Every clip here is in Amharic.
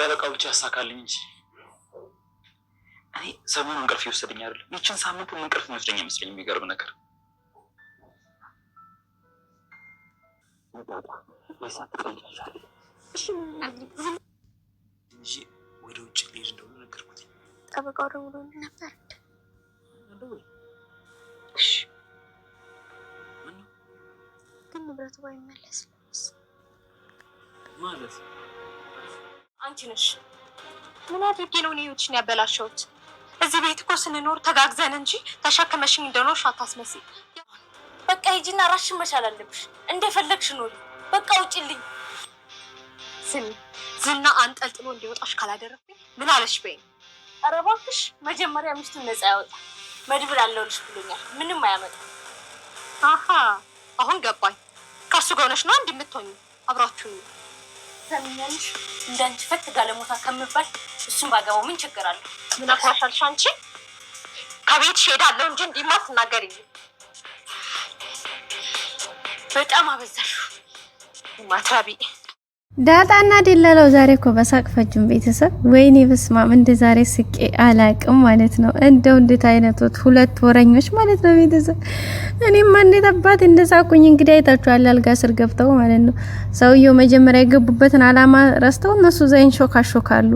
ጠበቃው ብቻ ያሳካልኝ እንጂ እኔ ሰሞኑን እንቅልፍ ይወሰደኝ አይደለም። ይችን ሳምንት እንቅልፍ የሚወስደኝ አይመስለኝም። የሚገርም ነገር ወደ ውጭ ልሄድ እንደሆነ ነገርኩት። ጠበቃው ደውሎልኝ ነበር። ግን ንብረቱ ባይመለስ ማለት አንቺ ነሽ። ምን አድርጌ ነው እኔ ህይወትሽን ያበላሸሁት? እዚህ ቤት እኮ ስንኖር ተጋግዘን እንጂ ተሸክመሽኝ እንደኖርሽ አታስመስይ። በቃ ሂጂና ራስሽን መቻል አለብሽ። እንደፈለግሽ ኖሪ። በቃ ውጪልኝ። ስሚ፣ ዝና አንጠልጥሎ እንዲወጣሽ ካላደረግኩኝ ምን አለሽ በይኝ። ኧረ እባክሽ መጀመሪያ ሚስቱን ነፃ ያወጣ መድብል አለውልሽ ብሎኛል። ምንም አያመጣም። አሀ አሁን ገባኝ። ከሱ ጋር ሆነሽ ነው እንደምትሆኚ አብራችሁ ነው። ሰሚኛልሽ እንዳንቺ ፈት ጋለሞታ ከምባል እሱን ባገባው ምን ችግር አለው? ምን አኳሻልሽ አንቺ? ከቤትሽ ሄዳለሁ እንጂ እንዲማ ትናገሪኝ። በጣም አበዛሽው ማትራቢ። ዳጣና ደላላው ዛሬ እኮ በሳቅ ፈጁን ቤተሰብ። ወይኔ በስማም እንደ ዛሬ ስቄ አላቅም ማለት ነው። እንደው እንዴት አይነቶት ሁለት ወረኞች ማለት ነው ቤተሰብ። እኔም እንዴት አባት እንደሳቁኝ እንግዲህ አይታችኋል። አልጋ ስር ገብተው ማለት ነው። ሰውየው መጀመሪያ የገቡበትን አላማ ረስተው እነሱ ዘይን ሾካሾካሉ።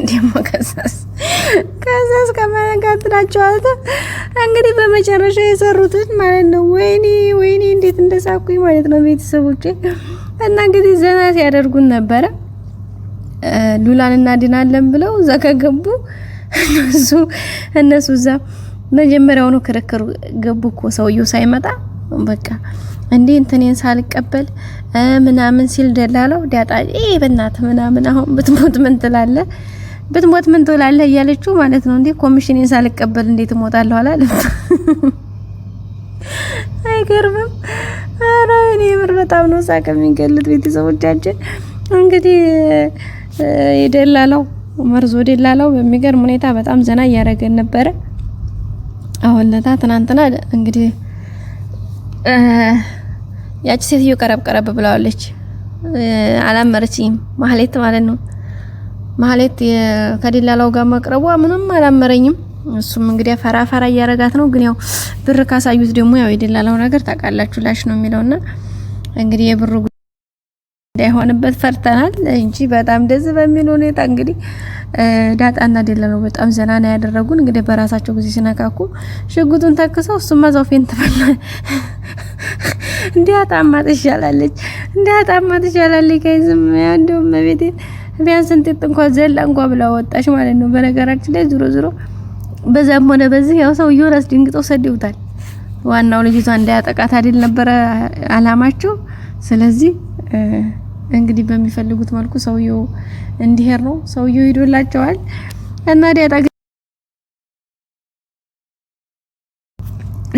ደሞ ከዛስ ከመነጋትናቸው አልተ እንግዲህ በመጨረሻ የሰሩትን ማለት ነው። ወይኔ እንዴት እንደሳቁኝ ማለት ነው ቤተሰቦቼ። እና እንግዲህ ዘና ሲያደርጉን ነበረ። ሉላን እናድናለን ብለው እዛ ከገቡ እነሱ እዛ መጀመሪያውኑ ክርክሩ ገቡ እኮ ሰውየው ሳይመጣ በቃ እንዴ እንትኔን ሳልቀበል ምናምን ሲል ደላለው ዳጣ በእናት ምናምን አሁን ብትሞት ምን ትላለህ? ብትሞት ምን ትላለህ እያለችው ማለት ነው። እንዴ ኮሚሽኔን ሳልቀበል እንዴት እሞታለሁ አላለም? አይገርምም? ኧረ እኔ ምር በጣም ነው ሳቅ የሚገሉት ቤተሰቦቻችን። እንግዲህ የደላላው መርዞ ደላላው በሚገርም ሁኔታ በጣም ዘና እያደረገን ነበረ። አሁን ለታ ትናንትና እንግዲህ ያቺ ሴትዮ ቀረብ ብላዋለች። አላመረችኝም ማህሌት ማለት ነው። ማህሌት ከደላላው ጋር መቅረቧ ምንም አላመረኝም። እሱም እንግዲህ ፈራፈራ እያረጋት ነው። ግን ያው ብር ካሳዩት ደግሞ ያው የደላላው ነገር ታውቃላችሁ ላሽ ነው የሚለውና እንግዲህ የብሩ እንዳይሆንበት ፈርተናል እንጂ በጣም ደስ በሚል ሁኔታ እንግዲህ ዳጣና ደላላው በጣም ዘና ነው ያደረጉን። እንግዲህ በራሳቸው ጊዜ ሲነካኩ ሽጉጡን ተክሰው እሱማ ዛው ፌንት ተፈና እንዲያጣማት ይሻላለች ከይዝም እንደውም መቤቴ ቢያንስ እንጥጥ እንኳን ዘላ እንኳን ብላ ወጣች ማለት ነው። በነገራችን ላይ ዙሮ በዛም ሆነ በዚህ ያው ሰውየው ራስ ድንግጠው ሰደውታል። ዋናው ልጅቷ እንዳያጠቃት አይደል ነበር አላማቸው። ስለዚህ እንግዲህ በሚፈልጉት መልኩ ሰውየው እንዲሄር ነው። ሰውየው ሄዶላቸዋል እና ዳጣ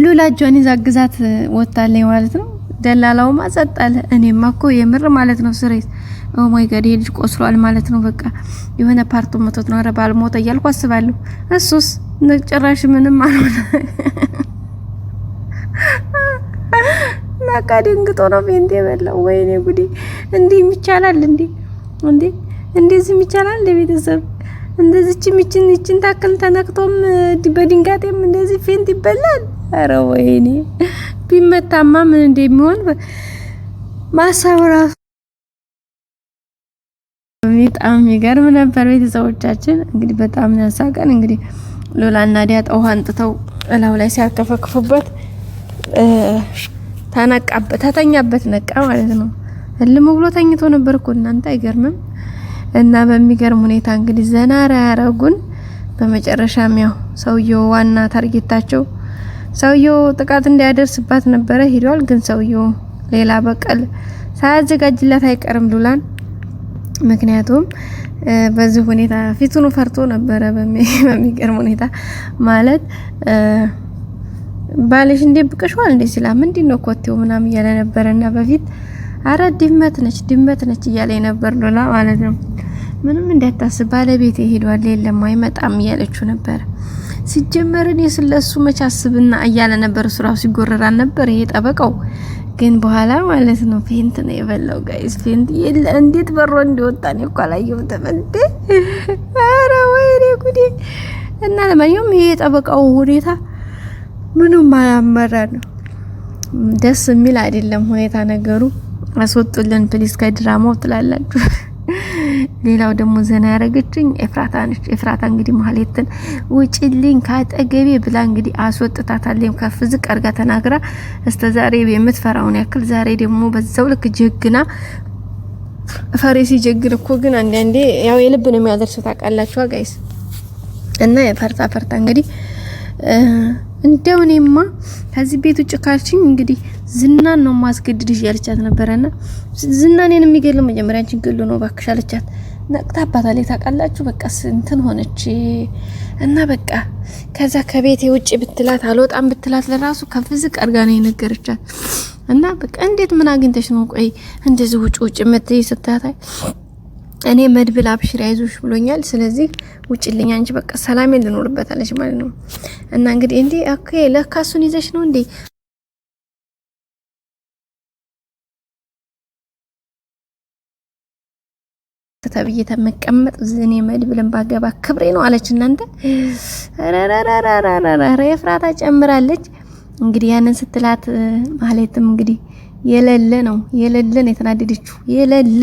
ሉላጇን ይዛግዛት ወጣለኝ ማለት ነው። ደላላውማ ጸጣለ። እኔማ እኮ የምር ማለት ነው ስሬት ኦ ማይ ጋድ ልጅ ቆስሏል ማለት ነው። በቃ የሆነ ፓርቱ መቶት ነው። ኧረ ባልሞተ እያልኩ አስባለሁ። እሱስ ጭራሽ ምንም አልሆነ። ናካ ድንግጦ ነው ፌንቴ በላው። ወይኔ ጉዴ! እንዲህ ይቻላል እንዴ? እንደዚህ ይቻላል እንዴ? ቤተሰብ እንደዚህች ይችን ታክል ተነክቶም በድንጋጤም እንደዚህ ፌንት ይበላል? ኧረ ወይኔ! ቢመታማ ምን እንደሚሆን ማሰብ ራሱ በጣም የሚገርም ነበር። ቤተሰቦቻችን እንግዲህ በጣም ያሳቀን። እንግዲህ ሉላና ዳጣ ውሃ አንጥተው እላው ላይ ሲያከፈክፉበት ተተኛበት ነቃ ማለት ነው። እልም ብሎ ተኝቶ ነበር እኮ እናንተ አይገርምም? እና በሚገርም ሁኔታ እንግዲህ ዘና ያረጉን። በመጨረሻም ያው ሰውየው ዋና ታርጌታቸው ሰውየው ጥቃት እንዳያደርስባት ነበረ ሄዷል። ግን ሰውየው ሌላ በቀል ሳያዘጋጅላት አይቀርም ሉላን። ምክንያቱም በዚህ ሁኔታ ፊቱን ፈርቶ ነበረ። በሚገርም ሁኔታ ማለት ባልሽ እንደብቀሽዋል እንዴ ሲላ ምንድነው ኮቴው ምናም እያለ ነበርና በፊት አረ ድመት ነች እያለ ነበር ሉላ ማለት ነው። ምንም እንዳታስብ ባለቤቴ ሄዷል የለም አይመጣም እያለችው ነበር። ሲጀመር እኔ ስለሱ መቻስብና እያለ ነበር። እሱ ራሱ ይጎረራል ነበር። ይሄ ጠበቃው ግን በኋላ ማለት ነው ፌንት ነው የበላው ጋይስ። ፌንት እንዴት በሮ እንደወጣ ነው እኮ አላየሁትም እንዴ! ኧረ ወይኔ ጉዴ! እና ለማንኛውም ይሄ የጠበቃው ሁኔታ ምንም አያመራ ነው፣ ደስ የሚል አይደለም ሁኔታ ነገሩ። አስወጡልን ፕሊስ ከድራማው ትላላችሁ። ሌላው ደግሞ ዘና ያረገችኝ ኤፍራታ ነች። ኤፍራታ እንግዲህ ማህሌትን ውጪልኝ ካጠገቤ ብላ እንግዲህ አስወጥታታለች። ከፍ ዝቅ አርጋ ተናግራ እስከዛሬ የምትፈራውን ያክል ዛሬ ደግሞ በዛው ልክ ጀግና ፈሬሲ ጀግን እኮ ግን አንዴ ያው የልብ ነው የሚያደርሰው ታውቃላችሁ ጋይስ። እና ፈርታ እንግዲህ እንደውኔማ ከዚህ ቤት ውጭ ካልሽኝ እንግዲህ ዝናን ነው ማስገድድሽ ያለቻት ነበርና ዝናኔን የሚገለው መጀመሪያ አንቺን ገሎ ነው ባክሽ አለቻት። ነቅታባታለች ታውቃላችሁ። በቃ እንትን ሆነች እና በቃ ከዛ ከቤቴ ውጭ ብትላት አልወጣም ብትላት ለራሱ ከፍዝቅ አርጋ ነው የነገረቻት። እና በቃ እንዴት ምን አግኝተሽ ነው ቆይ እንደዚህ ውጭ መተይ ስታታይ እኔ መድብል አብሽር አይዞሽ ብሎኛል። ስለዚህ ውጭልኝ አንቺ በቃ ሰላም ልኖርበት አለሽ ማለት ነው። እና እንግዲህ እንዴ ኦኬ ለካሱን ይዘሽ ነው እንዴ ተብዬ ተመቀመጥ ዝኔ መድብልን ባገባ ክብሬ ነው አለች። እናንተ ረረረረረረ ኤፍራታ ጨምራለች። እንግዲህ ያንን ስትላት ማህሌትም እንግዲህ የለለን የተናደደችው የለለ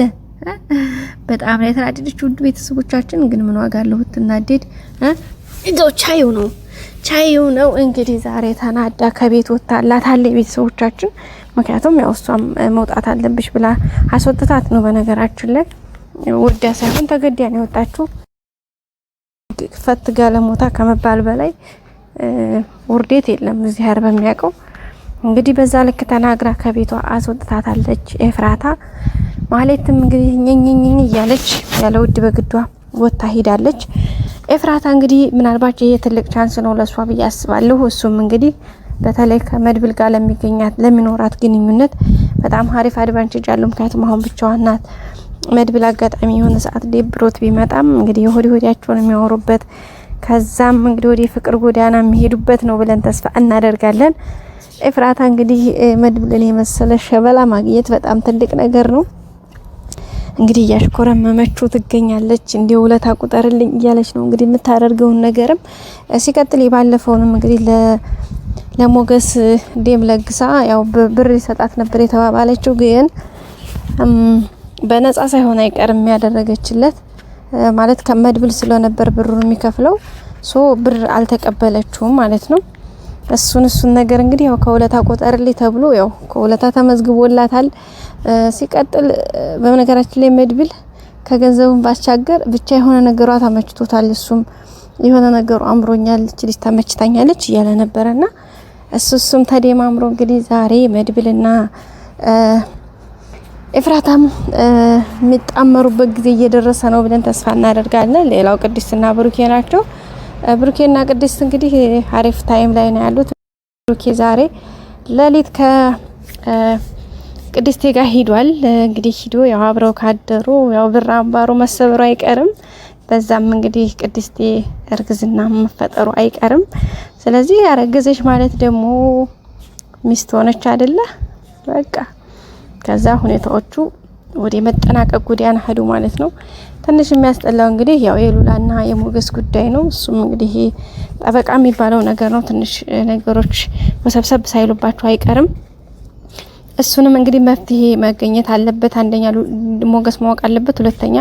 በጣም ላይ የተናደደችው ውድ ቤተሰቦቻችን። ግን ምን ዋጋ አለው ብትናደድ እዛው ቻዩ ነው እንግዲህ ዛሬ ተናዳ ከቤት ወጣላታለች ቤተሰቦቻችን። ምክንያቱም ያው እሷም መውጣት አለብሽ ብላ አስወጥታት ነው። በነገራችን ላይ ወዳ ሳይሆን ተገዳ ነው የወጣችው። ፈትጋ ለሞታ ከመባል በላይ ውርዴት የለም እዚህ ያር በሚያውቀው። እንግዲህ በዛ ልክ ተናግራ ከቤቷ አስወጥታታለች ኤፍራታ። ማህሌትም እንግዲህ ኘኘኝ እያለች ያለ ውድ በግዷ ወጣ ሄዳለች። ኤፍራታ እንግዲህ ምናልባት ይሄ ትልቅ ቻንስ ነው ለሷ ብዬ አስባለሁ። እሱም እንግዲህ በተለይ ከመድብል ጋር ለሚኖራት ግንኙነት በጣም አሪፍ አድቫንቴጅ አለው። ምክንያቱም አሁን ብቻዋን ናት። መድብል አጋጣሚ የሆነ ሰዓት ደብሮት ቢመጣም እንግዲህ የሆዲያቸውን የሚያወሩበት ከዛም እንግዲህ ወደ ፍቅር ጎዳና የሚሄዱበት ነው ብለን ተስፋ እናደርጋለን። ኤፍራታ እንግዲህ መድብልን የመሰለ ሸበላ ማግኘት በጣም ትልቅ ነገር ነው። እንግዲህ ያሽኮረመመችው ትገኛለች። እንዲው ውለታ ቁጠርልኝ እያለች ነው እንግዲህ የምታደርገውን ነገርም ሲቀጥል የባለፈውንም እንግዲህ ለሞገስ ዴም ለግሳ ያው ብር ይሰጣት ነበር የተባባለችው። ግን በነፃ ሳይሆን አይቀርም ያደረገችለት ማለት ከመድብል ስለነበር ብሩን የሚከፍለው ብር አልተቀበለችውም ማለት ነው። እሱን ነገር እንግዲህ ያው ከውለታ ቆጠርልኝ ተብሎ ያው ከውለታ ተመዝግቦላታል። ሲቀጥል በመነገራችን ላይ መድብል ከገንዘቡን ባሻገር ብቻ የሆነ ነገሯ ተመችቶታል። እሱም የሆነ ነገሩ አምሮኛል ልጅ ተመችታኛለች እያለ ነበርና እሱም ተደማምሮ እንግዲህ ዛሬ መድብልና ኤፍራታም የሚጣመሩበት ጊዜ እየደረሰ ነው ብለን ተስፋ እናደርጋለን። ሌላው ቅድስትና ብሩኬ ናቸው። ብሩኬና ቅድስት እንግዲህ አሪፍ ታይም ላይ ነው ያሉት። ብሩኬ ዛሬ ሌሊት ከቅድስቴ ጋር ሂዷል። እንግዲህ ሂዶ ያው አብረው ካደሩ ያው ብር አምባሩ መሰበሩ አይቀርም። በዛም እንግዲህ ቅድስቴ እርግዝና መፈጠሩ አይቀርም። ስለዚህ ያረገዘች ማለት ደግሞ ሚስት ሆነች አይደለ? በቃ ከዛ ሁኔታዎቹ ወደ መጠናቀቅ ጎዳና ሄዱ ማለት ነው። ትንሽ የሚያስጠላው እንግዲህ ያው የሉላና የሞገስ ጉዳይ ነው። እሱም እንግዲህ ጠበቃ የሚባለው ነገር ነው። ትንሽ ነገሮች ወሰብሰብ ሳይሉባቸው አይቀርም። እሱንም እንግዲህ መፍትሄ መገኘት አለበት። አንደኛ ሞገስ ማወቅ አለበት፣ ሁለተኛ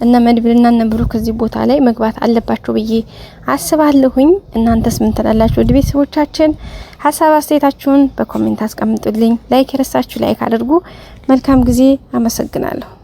እነ መድብልና እነ ብሩክ ከዚህ ቦታ ላይ መግባት አለባቸው ብዬ አስባለሁኝ። እናንተስ ምን ትላላችሁ? ወደ ቤተሰቦቻችን ሀሳብ አስተያየታችሁን በኮሜንት አስቀምጡልኝ። ላይክ የረሳችሁ ላይክ አድርጉ። መልካም ጊዜ። አመሰግናለሁ።